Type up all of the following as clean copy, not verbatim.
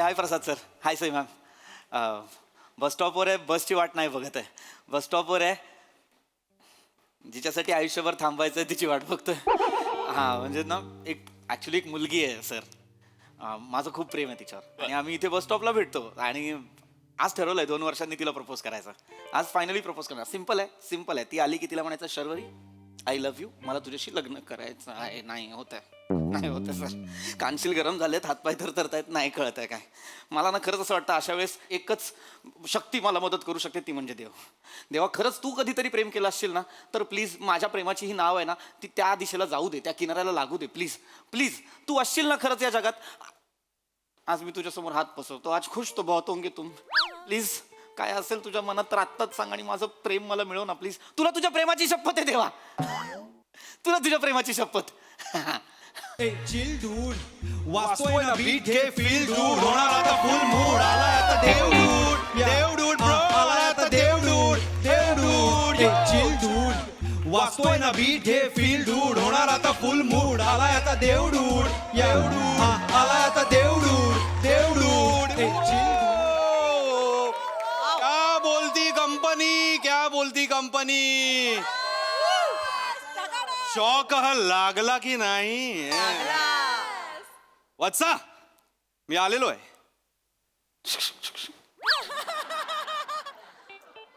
हाय प्रसाद sir. हाय Sai ma'am. बस स्टॉपवर आहे, बसची वाट नाही बघत आहे. बस स्टॉपवर आहे, जिच्यासाठी आयुष्यभर थांबायचं आहे तिची वाट बघतोय. हां म्हणजे ना एक ॲक्च्युली एक मुलगी आहे सर. माझं खूप प्रेम आहे तिच्यावर आणि आम्ही इथे बस स्टॉपला भेटतो आणि आज ठरवलं आहे 2 वर्षांनी तिला प्रपोज करायचं. आज फायनली प्रपोज करणार. सिम्पल आहे, सिम्पल आहे. ती आली की तिला म्हणायचं शर्वरी आय लव्ह यू, मला तुझ्याशी लग्न करायचं आहे. नाही होत आहे, नाही होत आहे सर. कानशील गरम झालेत, हातपाय थरथरतायत, नाही कळत आहे काय. मला ना खरंच असं वाटतं अशा वेळेस एकच शक्ती मला मदत करू शकते, ती म्हणजे देव. देवा खरंच तू कधीतरी प्रेम केलं असशील ना तर प्लीज माझ्या प्रेमाची ही नाव आहे ना ती त्या दिशेला जाऊ दे, त्या किनाऱ्याला लागू दे. प्लीज प्लीज तू असशील ना खरंच या जगात. आज मी तुझ्यासमोर हात पसरतो. आज खुश तो बहुत होंगे तुम. प्लीज काय असेल तुझ्या मनात तर आत्ताच सांग आणि माझं प्रेम मला मिळव ना प्लीज. तुला तुझ्या प्रेमाची शपथ आहे देवा, तुला तुझ्या प्रेमाची शपथ. चिल डूड वाचतोय ना बीट घे फील डूड होणार आता फुल मूड आलाय आता देव डूड देव डूड ब्रो आलाय आता देव डूड चिल डूड वाचतोय ना बीट घे फील डूड होणार आता फुल मूड आलाय आता देव डूड आलाय आता देव डूड चिल क्या बोलती कंपनी, क्या बोलती कंपनी. शॉक लागला की नाही. वत्सा मी आलेलो आहे.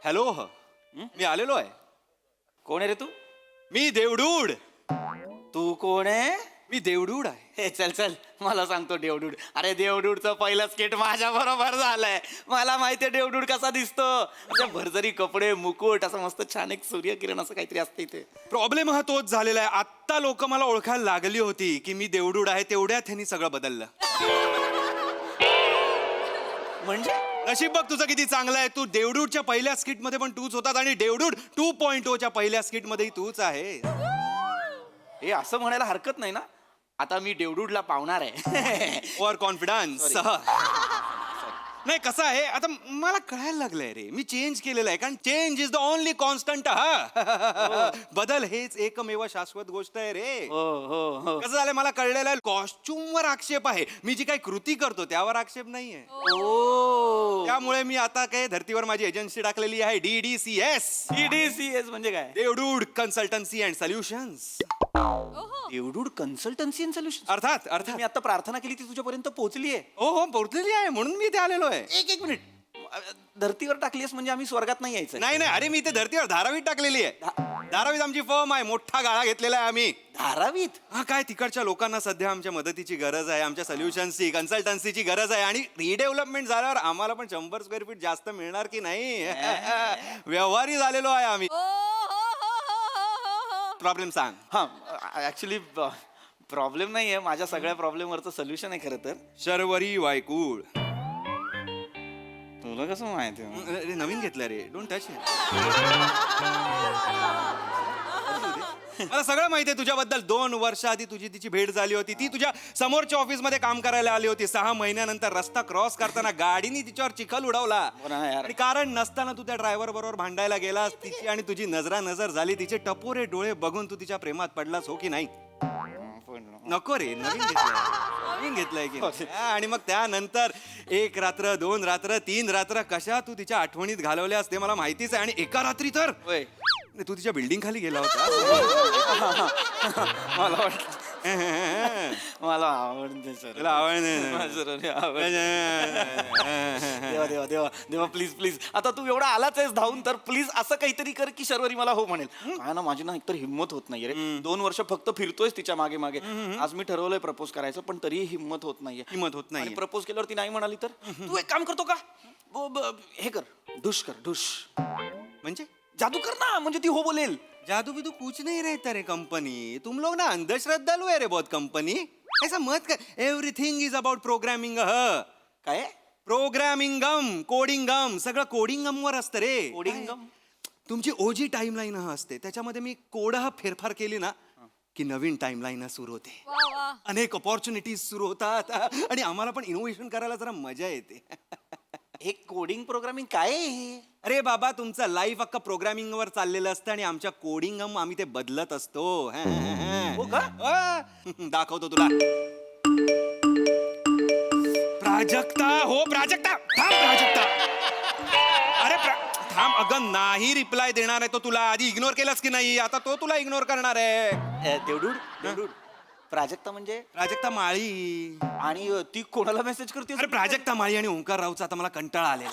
हॅलो मी आलेलो आहे. कोण आहे रे तू? मी देवडूड. तू कोण आहे? मी देवडूड आहे. हे चल चल मला सांगतो देवडूड. अरे देवडूडचं पहिलं स्केट माझ्या बरोबर झालंय. मला माहितीये देवडूड कसा दिसतो. म्हणजे भरजरी कपडे, मुकुट, असं मस्त छान एक सूर्यकिरण असं काहीतरी असतं इथे. प्रॉब्लेम हा तोच झालेला आहे. आत्ता लोक मला ओळखायला लागली होती की मी देवडूड आहे, तेवढ्यात ह्यांनी सगळं बदललं. म्हणजे नशीब बघ तुझं किती चांगलं आहे. तू देवडूडच्या पहिल्या स्किट मध्ये पण तूच होतात आणि देवडूड 2.0च्या पहिल्या स्किट मध्येही तूच आहे. हे असं म्हणायला हरकत नाही ना. आता मी देवडूडला पावणार आहे. Over confidence. नाही कसं आहे आता मला कळायला लागलंय रे, मी चेंज केलेलं आहे. कारण change is the only constant. बदल हेच एकमेव शाश्वत गोष्ट आहे रे. हो कसं झालंय मला कळलेलं आहे, कॉस्ट्युम वर आक्षेप आहे, मी जी काही कृती करतो त्यावर आक्षेप नाहीये. त्यामुळे मी आता काय धर्तीवर माझी एजन्सी टाकलेली आहे, DDCS. DDCS म्हणजे काय? Devdude consultancy and solutions. Devdude consultancy and solution. अर्थात मी आता प्रार्थना केली ती तुझ्यापर्यंत पोहोचली आहे. हो पोहोचलेली आहे म्हणून मी इथे आलेलो आहे. एक मिनिट. धर्तीवर टाकलीस म्हणजे आम्ही स्वर्गात नाही यायचं? नाही अरे मी इथे धर्तीवर धारावीत टाकलेली आहे. धारावीत आमची फर्म आहे, मोठा गाळा घेतलेला आहे आम्ही. धारावीत? हा काय तिकडच्या लोकांना सध्या आमच्या मदतीची गरज आहे, आमच्या सोल्युशन्सची कन्सल्टन्सीची गरज आहे आणि रिडेव्हलपमेंट झाल्यावर आम्हाला पण 100 स्क्वेअर फीट जास्त मिळणार की नाही. व्यवहारी झालेलो आहे आम्ही. प्रॉब्लेम सांग. हा ऍक्च्युली प्रॉब्लेम नाही आहे. माझ्या सगळ्या प्रॉब्लेमवरचं सोल्युशन आहे खरं तर. शर्वरी वायकूळ. तुला कसं माहिती? अरे नवीन घेतलं रे, डोंट टच. मला सगळं माहिती आहे तुझ्याबद्दल. 2 वर्षाआधी तुझी तिची भेट झाली होती. ती तुझ्या समोरच्या ऑफिस मध्ये काम करायला आली होती. 6 महिन्यानंतर रस्ता क्रॉस करताना गाडीने तिच्यावर चिखल उडवला आणि कारण नसताना तू त्या ड्रायव्हर बरोबर भांडायला गेलास. तिची आणि तुझी नजरानजर झाली. तिचे टपोरे डोळे बघून तू तिच्या प्रेमात पडलास, हो की नाही? नको रे, नवीन घेतलंय की नाही? आणि मग त्यानंतर 1 रात्र 2 रात्र 3 रात्र कशा तू तिच्या आठवणीत घालवल्यास ते मला माहितीच आहे. आणि एका रात्री तर तू तिच्या बिल्डिंग खाली गेला होता. मला आवडते सर. तुला देवा देवा देवा प्लीज प्लीज. आता तू एवढा आलाच आहेस धावून तर प्लीज असं काहीतरी कर की शर्वरी मला हो म्हणेल. काय ना माझी ना एकतर हिंमत होत नाहीये रे. 2 वर्ष फक्त फिरतोयस तिच्या मागे मागे. आज मी ठरवलंय प्रपोज करायचं पण तरीही हिंमत होत नाहीये. प्रपोज केल्यावर ती नाही म्हणाली तर तू एक काम करतो का? हे कर, ढुश कर, ढुश. म्हणजे जादू कर ना, म्हणजे ती हो बोलेल. जादू बिदू कुछ नहीं रहता रे कंपनी. तुम लोग ना अंधश्रद्धालु है रे बहुत कंपनी. ऐसा मत कर. Everything is about programming. काय? प्रोग्रामिंगम, कोडिंगम, सगळं कोडिंगम वर असतं रे. कोडिंगम? तुमची ओजी टाइमलाईन असते, त्याच्यामध्ये मी फेरफार केली ना की नवीन टाइमलाईन सुरू होते. अनेक अपॉर्च्युनिटीज सुरू होतात आणि आम्हाला पण इनोव्हेशन करायला जरा मजा येते. हे कोडिंग प्रोग्रामिंग काय आहे? अरे बाबा तुमचं लाईफ अख्खा प्रोग्रामिंग वर चाललेलं असतं आणि आमच्या कोडिंग आम्ही ते बदलत असतो. हो का? दाखवतो तुला. प्राजक्ता हो प्राजक्ता थांब प्राजक्ता अरे थांब अगं नाही रिप्लाय देणार आहे तो तुला आधी इग्नोर केलास की नाही आता तो तुला इग्नोर करणार आहे देवडूड प्राजक्ता म्हणजे प्राजक्ता माळी आणि ती कोणाला मेसेज करते अरे प्राजक्ता माळी आणि ओंकार राऊचा आता मला कंटाळा आले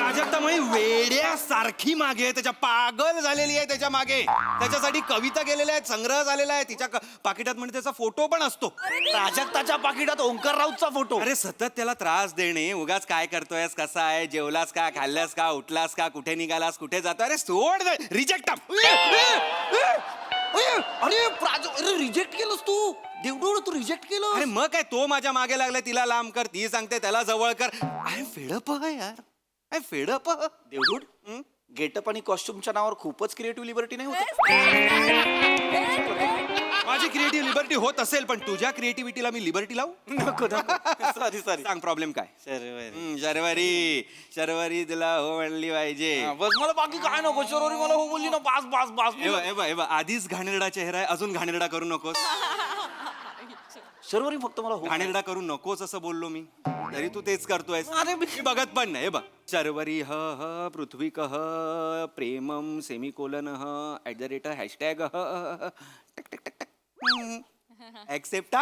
प्राजक्ता माळी वेड्यासारखी मागे आहे, त्याच्या पागल झालेली आहे त्याच्या मागे, त्याच्यासाठी कविता गेलेल्या आहेत, संग्रह झालेला आहे, तिच्या पाकिटात म्हणजे त्याचा फोटो पण असतो. प्राजक्ताच्या पाकिटात ओंकार राऊतचा फोटो. अरे सतत त्याला त्रास देणे, उगाच काय करतोयस, कसा आहे, जेवलास का, खाल्लास का, उठलास का, कुठे निघालास, कुठे जातो, अरे सोड रिजेक्ट. अरे रिजेक्ट केलंस तू देवडूड, तू रिजेक्ट केलं. अरे मग काय, तो माझ्या मागे लागलाय, तिला लांब कर, ती सांगते त्याला जवळ कर. आय फेडअप यार, आय फेडअप. देवडूड गेटअप आणि कॉस्ट्युमच्या नावावर खूपच क्रिएटिव्ह लिबर्टी नाही होत. माझी क्रिएटिव्ह लिबर्टी होत असेल, पण तुझ्या क्रिएटिव्हिटीला मी लिबर्टी लावू नको सॉरी सांग प्रॉब्लेम काय. शर्वरी शर्वरी तुला हो म्हणली पाहिजे बस, मला बाकी काय नको. शर्वरी मला हो बोलली ना, बास बास बास. आधीच घाणेरडा चेहरा आहे, अजून घाणेरडा करू नकोस. शर्वरी फक्त मला घाणेरडा करू नकोस असं बोललो मी, तरी तू तेच करतोय. अरे मी बघत पण नाही. बघ, शर्वरी ह ह पृथ्वी कह Premam semicolon @ hashtag accept.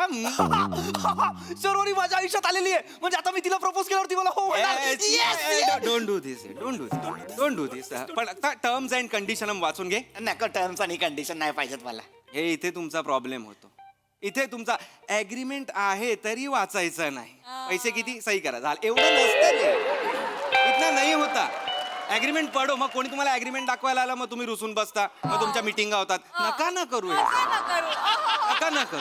Sharvari माझ्या आयुष्यात आलेली आहे, म्हणजे आता मी तिला प्रपोज केल्यावरती मला हो म्हणणार. Don't do this, don't do this. पण टर्म्स अँड कंडिशन वाचून घे. नका, टर्म्स आणि कंडिशन नाही पाहिजेत मला. हे इथे तुमचा प्रॉब्लेम होतो. इथे तुमचा ऍग्रीमेंट आहे तरी वाचायचं नाही. पैसे किती सही करा, झालं. एवढं नसतं रे, इतना नाही होता. ऍग्रीमेंट पडो, मग कोणी तुम्हाला ऍग्रीमेंट दाखवायला आलं, मग तुम्ही रुसून बसता, मग तुमच्या मिटिंगा होतात. नका ना करू, नका ना करू.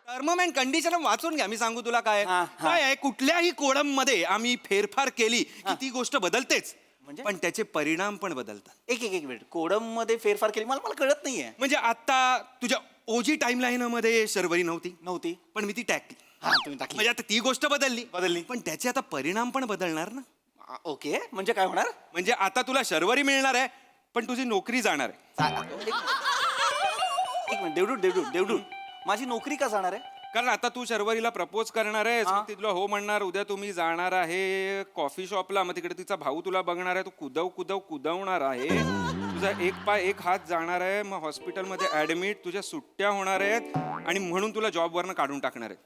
टर्म अँड कंडिशन वाचून घ्या. मी सांगू तुला काय काय आहे, कुठल्याही कोडम मध्ये आम्ही फेरफार केली की ती गोष्ट बदलतेच, म्हणजे? पण त्याचे परिणाम पण बदलतात. एक मिनिट, कोडम मध्ये फेरफार केली मला कळत नाहीये. म्हणजे आता तुझ्या ओजी टाइमलाईन मध्ये शर्वरी नव्हती, पण मी ती टाकली. तुम्ही टाकली, म्हणजे आता ती गोष्ट बदलली, पण त्याचे आता परिणाम पण बदलणार ना. ओके, म्हणजे काय होणार? म्हणजे आता तुला शर्वरी मिळणार आहे, पण तुझी नोकरी जाणार आहे. एक मिनिट, देवडूड माझी नोकरी का जाणार आहे? कारण आता तू शर्वरीला प्रपोज करणार आहे, ती तुला हो म्हणणार, उद्या तुम्ही जाणार आहे कॉफी शॉपला, मग तिकडे तिचा भाऊ तुला बघणार आहे, तू कुदवणार आहे, तुझा एक पाय एक हात जाणार आहे, मग हॉस्पिटलमध्ये ऍडमिट, तुझ्या सुट्ट्या होणार आहेत, आणि म्हणून तुला जॉबवरनं काढून टाकणार आहे.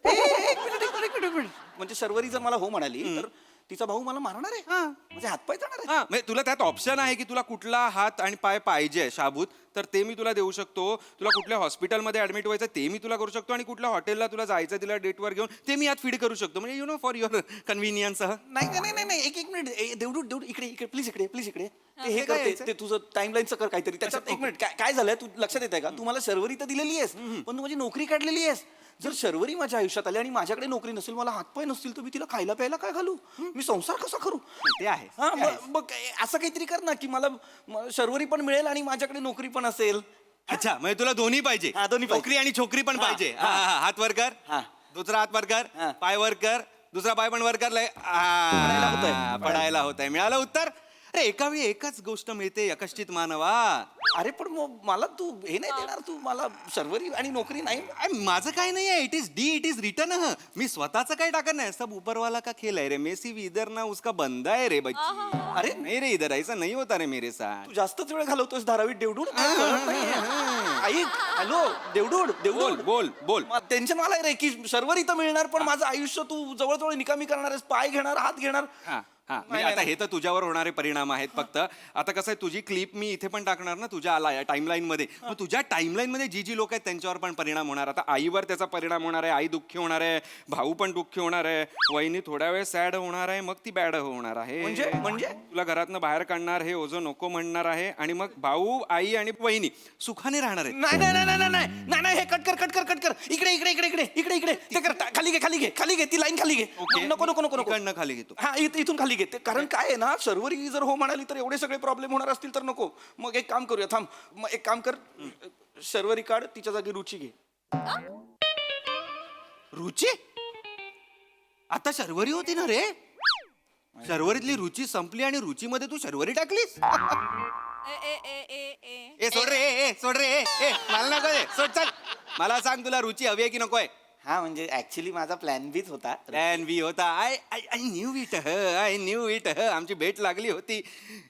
एक मिनिट. म्हणजे शर्वरी जर मला हो म्हणाली तर तिचा भाऊ मला मारणार आहे, म्हणजे हातपाय जाणार आहे. म्हणजे तुला त्यात ऑप्शन आहे की तुला कुठला हात आणि पाय पाहिजे शाबूत, तर ते मी तुला देऊ शकतो. तुला कुठल्या हॉस्पिटलमध्ये ऍडमिट व्हायचं ते मी तुला करू शकतो, आणि कुठल्या हॉटेलला तुला जायचं तिला डेटवर घेऊन ते मी यात फीड करू शकतो. म्हणजे फॉर युअर कन्व्हिनियन्स. नाही, एक मिनिट. देवडूड इकडे प्लीज इकडे. हे काय ते तुझं टाइमलाईनचं कर काहीतरी त्याच्यात. एक मिनिट, काय झालंय तू लक्षात येत आहे का? तू मला शर्वरी तर दिलेली आहेस, पण तू माझी नोकरी काढलेली आहेस. जर शर्वरी माझ्या आयुष्यात आली आणि माझ्याकडे नोकरी नसेल, मला हातपाय नसतील, तर मी तिला खायला प्यायला काय घालू? मी संसार कसा करू? ते आहे. मग असं काहीतरी कर ना, की मला शर्वरी पण मिळेल आणि माझ्याकडे नोकरी पण असेल. अच्छा, म्हणजे तुला दोन्ही पाहिजे, दोन्ही नोकरी आणि छोकरी पण पाहिजे. हात वर कर, दुसरा हात वर कर, पाय वर कर, दुसरा पाय पण वर कर. पडायला होत आहे. मिळालं उत्तर. अरे एका वेळी एकच गोष्ट मिळते यकश्चित मानवा. अरे पण मग मला तू हे नाही देणार, तू मला शर्वरी आणि नोकरी नाही. माझं काय नाही आहे, इट इज रिटर्न. मी स्वतःच काही टाकत नाही, सब ऊपरवाला का खेल है रे, मेसी भी इधर ना उसका बंदा है रे बच्ची. अरे नाही रे, इधर ऐसा नहीं होता रे मेरे साथ. तू जास्तच वेळ घालवतोस धारावीत देवडूड. ऐक, हॅलो देवडूड, बोल. टेन्शन आलंय रे की शर्वरी तर मिळणार, पण माझं आयुष्य तू जवळजवळ निकामी करणार आहेस, पाय घेणार, हात घेणार. आता हे तर तुझ्यावर होणारे परिणाम आहेत फक्त. आता कसं आहे, तुझी क्लिप मी इथे पण टाकणार ना तुझ्या टाइमलाईन मध्ये, मग तुझ्या टाइमलाईन मध्ये जी लोक आहेत त्यांच्यावर पण परिणाम होणार. आता आईवर त्याचा परिणाम होणार आहे, आई दुःखी होणार आहे, भाऊ पण दुःखी होणार आहे, वहिनी थोड्या वेळ सॅड होणार आहे, मग ती बॅड होणार आहे. म्हणजे तुला घरातनं बाहेर काढणार, हे ओझं नको म्हणणार आहे, आणि मग भाऊ, आई आणि वहिनी सुखाने राहणार आहे. नाही, हे कट कर. इकडे ते कर. खाली घे ती लाईन खाली घे. नको खाली घेतो. इथून खाली घेते. कारण काय आहे ना, शर्वरी जर हो म्हणाली तर एवढे सगळे प्रॉब्लेम होणार असतील तर नको. मग एक काम करूया, थांब. मग एक काम कर, शर्वरी काढ, तिच्या जागी रुची घे. रुची? आता शर्वरी होती ना रे, शर्वरीतली रुची संपली आणि रुचीमध्ये तू शर्वरी टाकलीस. सोड रे, मला नको दे, सोड. चल मला सांग, तुला रुची हवी आहे की नकोय? हा म्हणजे ऍक्च्युली माझा प्लॅन बीच होता. प्लॅन बी होता. आय न्यू इट आमची भेट लागली होती.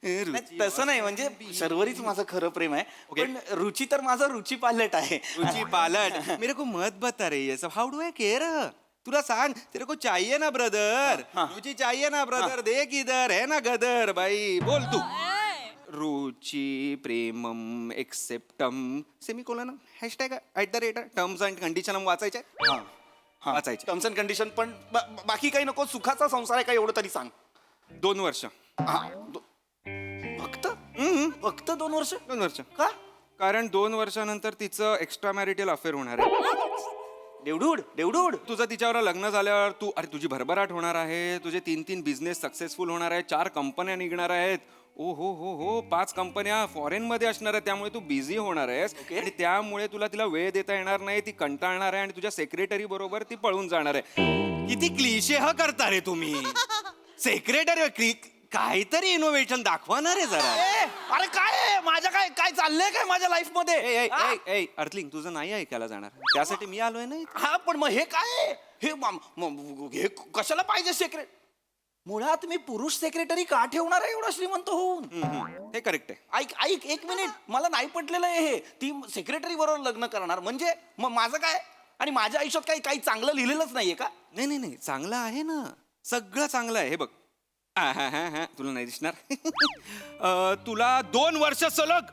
नाही, तसं नाही म्हणजे शर्वरीच माझं खरं प्रेम आहे. पण रुची तर माझा रुची पालट आहे. रुचि पालट मेरे को मत बता रही है सब. हाउ डू आई केयर? तुला सांग, तेरे को चाहिए ना ब्रदर. रुचि चाहिए ना ब्रदर. देख इधर है ना गदर. बाई बोल तू. रुचि प्रेमम एक्सेप्टम semicolon hashtag @ terms and condition वाचायचे. वाचायचे. Terms and condition. पण बाकी काही नको. सुखाचा संसार आहे का एवढं तरी सांग. 2 वर्ष. फक्त फक्त 2 वर्ष. 2 वर्ष का? कारण 2 वर्षानंतर तिचं एक्स्ट्रा मॅरिटल अफेअर होणार आहे. देवडूड. तुझं तिच्यावर लग्न झाल्यावर तुझी भरभराट होणार आहे. तुझे 3 बिझनेस सक्सेसफुल होणार आहे. 4 कंपन्या निघणार आहेत. हो 5 कंपन्या फॉरेन मध्ये असणार आहेत. त्यामुळे तू बिझी होणार आहेस आणि त्यामुळे तिला वेळ देता येणार नाही. ती कंटाळणार आहे आणि तुझ्या सेक्रेटरी बरोबर ती पळून जाणार आहे. किती क्लिशे करता रे तुम्ही. सेक्रेटरी काहीतरी इनोव्हेशन दाखवणार आहे जरा. अरे काय माझ्या काय चाललंय काय माझ्या लाईफ मध्ये. अर्थलिंग तुझं नाही ऐकायला जाणार. त्यासाठी मी आलोय ना. हा पण मग हे काय हे कशाला पाहिजे सेक्रेट. मुळात मी पुरुष सेक्रेटरी का ठेवणार आहे एवढा श्रीमंत होऊन. हे करेक्ट आहे. ऐक 1 मिनिट. मला नाही पटलेलं आहे हे. ती सेक्रेटरी बरोबर लग्न करणार म्हणजे मग माझं काय. आणि माझ्या आयुष्यात काही चांगलं लिहिलेलंच नाहीये का. नाही चांगलं आहे ना. सगळं चांगलं आहे. हे बघ तुला नाही दिसणार. तुला 2 वर्ष सलग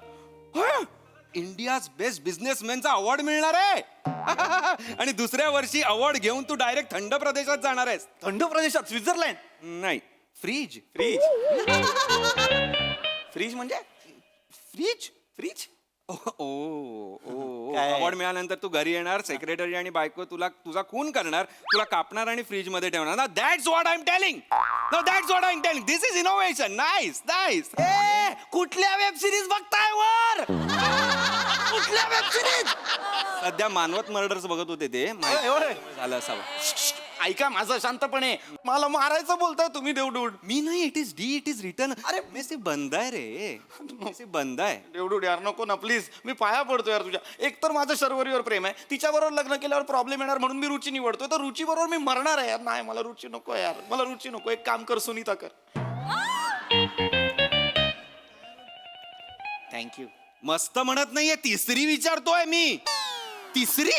इंडियाज बेस्ट बिझनेसमॅनचा अवॉर्ड मिळणार आहे. आणि दुसऱ्या वर्षी अवॉर्ड घेऊन तू डायरेक्ट थंड प्रदेशात जाणार आहेस. थंड प्रदेशात. स्वित्झर्लंड. नाही फ्रीज. फ्रीज म्हणजे फ्रीज. अवॉर्ड मिळाल्यानंतर तू घरी येणार. सेक्रेटरी आणि बायको तुझा खून करणार. तुला कापणार आणि फ्रीज मध्ये ठेवणार. ना that's what I am telling. This is innovation. Nice. कुठल्या वेब सिरीज बघताय वर. कुठल्या वेब सिरीज. सध्या मानवत मर्डर्स बघत होते ते. झालं असावं. ऐका माझं शांतपणे. मला मारायचं बोलताय तुम्ही देवडूड. मी नाही. It is return. अरे मेसे बंद आहे रे. मेसे बंद आहे. देवडूड यार नको ना प्लीज. मी पाया पडतो यार तुझ्या. एक तर माझं शर्वरीवर प्रेम आहे. तिच्याबरोबर लग्न केल्यावर प्रॉब्लेम येणार म्हणून मी रुची निवडतोय. तर रुची बरोबर मी मरणार आहे यार. नाही मला रुची नको यार. मला रुची नको. एक काम कर सुनीता कर. थँक्यू. मस्त म्हणत नाहीये. तिसरी विचारतोय मी. तिसरी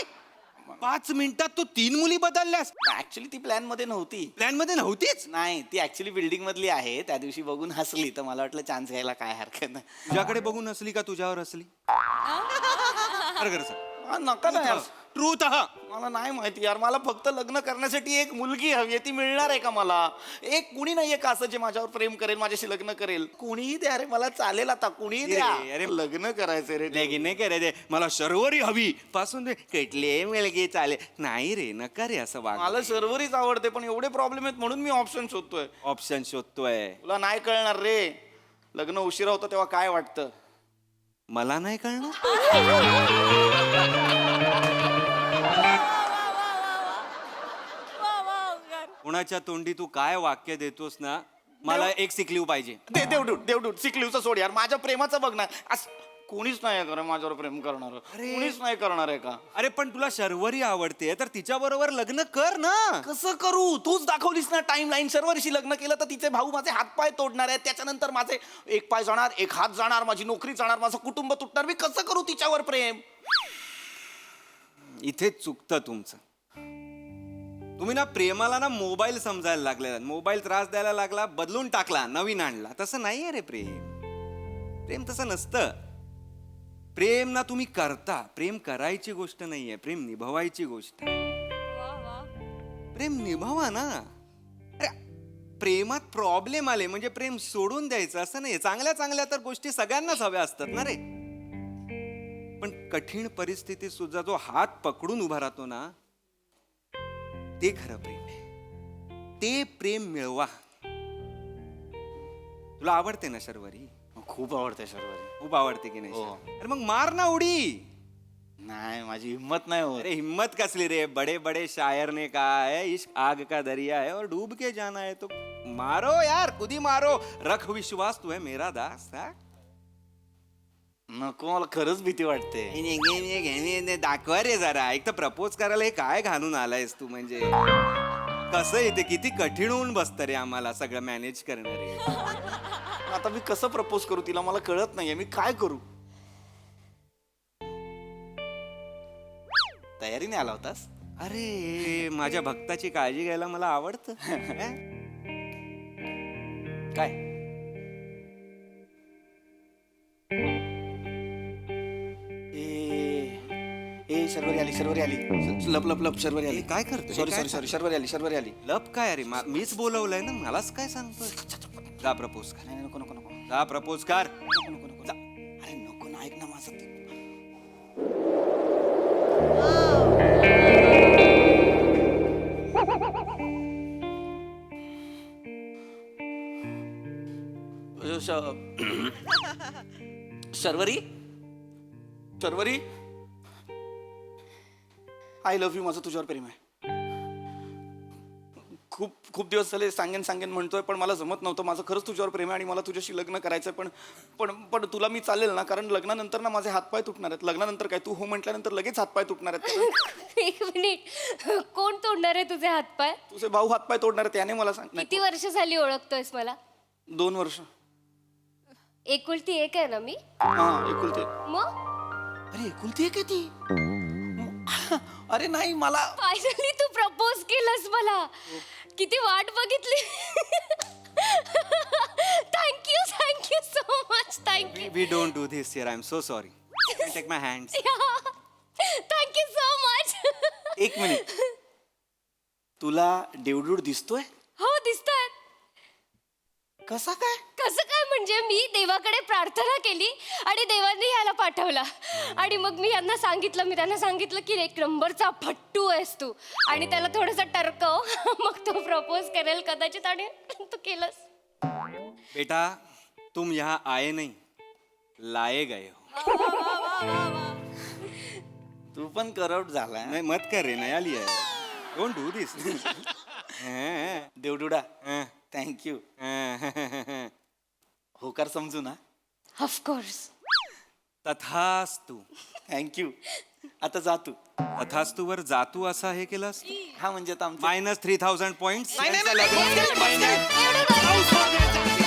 5 मिनिटात तू 3 मुली बदलल्यास. ऍक्च्युली ती प्लॅन मध्ये नव्हती. प्लॅन मध्ये नव्हतीच. नाही ती ऍक्च्युली बिल्डिंग मधली आहे. त्या दिवशी बघून हसली तर मला वाटलं चान्स घ्यायला काय हरकत नाही. तुझ्याकडे बघून हसली का तुझ्यावर हसली. नका ना यार. ट्रूथ. मला नाही माहिती यार. मला फक्त लग्न करण्यासाठी एक मुलगी हवी. ती मिळणार आहे का मला. एक कुणी नाहीये का असं जे माझ्यावर प्रेम करेल माझ्याशी लग्न करेल. कुणीही द्या रे. मला चालेल आता. कुणीही द्या. अरे लग्न करायचंय रे. लगीन नाही करायचे. मला शर्वरी हवी पासून कटले मुलगी चालेल. नाही रे नका रे असं वाग. मला शर्वरीच आवडते पण एवढे प्रॉब्लेम आहेत म्हणून मी ऑप्शन शोधतोय. ऑप्शन शोधतोय. तुला नाही कळणार रे. लग्न उशिरा होतं तेव्हा काय वाटतं. मला नाही कळणार. कुणाच्या तोंडी तू काय वाक्य देतोस ना. मला एक सिकलीव पाहिजे. देवडूड सिकलीवचं सोड यार. माझ्या प्रेमाचं बघ ना. कोणीच नाही आहे माझ्यावर प्रेम करणार. कोणीच नाही करणार आहे का. अरे पण तुला शर्वरी आवडते तर तिच्या बरोबर लग्न कर ना. कसं करू. तूच दाखवलीस ना टाइम लाईन. शर्वरीशी लग्न केलं तर तिचे भाऊ माझे हातपाय तोडणार आहेत. त्याच्यानंतर माझे एक पाय जाणार, एक हात जाणार, माझी नोकरी जाणार, माझं कुटुंब तुटणार. मी कसं करू तिच्यावर प्रेम. इथे चुकतं तुमचं. तुम्ही ना प्रेमाला ना मोबाईल समजायला लागले. मोबाईल त्रास द्यायला लागला बदलून टाकला नवीन आणला. तसं नाहीये रे प्रेम तसं नसतं. प्रेम ना तुम्ही करता. प्रेम करायची गोष्ट नाहीये. प्रेम निभवायची गोष्ट. प्रेम निभावा ना. अरे प्रेमात प्रॉब्लेम आले म्हणजे प्रेम सोडून द्यायचं असं नाही. चांगल्या तर गोष्टी सगळ्यांनाच हव्या असतात ना रे. पण कठीण परिस्थितीत सुद्धा जो हात पकडून उभा राहतो ना ते खरं प्रेम आहे. ते प्रेम मिळवा. तुला आवडते ना शर्वरी. खूप आवडते शर्वरी. खूप आवडते की नाही. हो. अरे मग मार ना उडी. नाही माझी हिम्मत नाही होत. अरे हिम्मत कसली रे. बड़े बड़े शायर ने कहा है इश्क आग का दरिया है और डूब के जाना है तो मारो यार. खुदी मारो. रख विश्वास तू है मेरा दास. नको, मला खरंच भीती वाटते. दाखवा रे जरा. एक तर प्रपोज करायला हे काय घालून आलायस तू म्हणजे. कसं येते किती कठीण होऊन बसतं रे आम्हाला सगळं मॅनेज करणारे. आता मी कसं प्रपोज करू तिला, मला कळत नाहीये मी काय करू. तयारीने आला होतास? अरे माझ्या भक्ताची काळजी घ्यायला मला आवडतं. काय ए शर्वरी आली, शर्वरी आली. लप लप लप, शर्वरी आली. काय करतोय? सॉरी काय सॉरी सॉरी, शर्वरी आली, शर्वरी आली. लप काय अरे मीच बोलवलंय ना, मलाच काय सांगतोय. जा प्रपोज कर. नाही नको नको नको जा प्रपोज कर. नको नको नको. अरे नको ना, ऐक ना माझं ते. Sharvari, Sharvari, I love you. माझं तुझ्यावर प्रेम आहे. खूप खूप दिवस झाले सांगेन सांगेन म्हणतोय, पण मला जमत नव्हतं. माझं खरंच तुझ्यावर प्रेम आहे आणि मला तुझ्याशी लग्न करायचंय. पण पण पण तुला मी चालेल ना, कारण लग्नानंतर ना माझे हातपाय तुटणार आहेत. लग्नानंतर काय, तू हो म्हटल्यानंतर लगेच हातपाय तुटणार आहेत. एक मिनिट, कोण तोडणार आहे तुझे हातपाय? तुझे भाऊ हातपाय तोडणार आहेत, त्याने मला सांग. किती वर्ष झाली ओळखतोयस मला? 2 वर्ष. एकुलती एक आहे ना मी? हा एकुलते. मग अरे एकुलती एक आहे ती. अरे नाही, मला फायनली तू प्रपोज केलंस मला. किती वाट बघितली. Thank you so much. Thank you we don't do this here. I am so sorry. Take my hands. Thank you so much. एक मिनिट, तुला देवडूड दिसतोय? हो दिसतात. कसा काय? कसं काय म्हणजे, मी देवाकडे प्रार्थना केली आणि देवाने याला पाठवला. आणि मग मी त्यांना सांगितलं की एक नंबरचा फट्टू आहेस तू, आणि त्याला थोडंसं टरकव. मग तो प्रपोज करेल कदाचित, आणि तू केलंस. बेटा तुम यहाँ आए नहीं, लाए गए हो. तू पण करप्ट झाला. नाही मत कर रे, नया लिया है. Don't do this. देवडुडा थँक्यू. होकार समजू ना? ऑफकोर्स. तथास्तु. थँक्यू. आता जा तू. तथास्तु वर जातू असा हे केलंस. हा म्हणजे आता आमचं -3000 पॉइंट्स. नाही, नाही, नाही, नाही, नाही, नाही, नाही, नाही, नाही, नाही, नाही, नाही, नाही,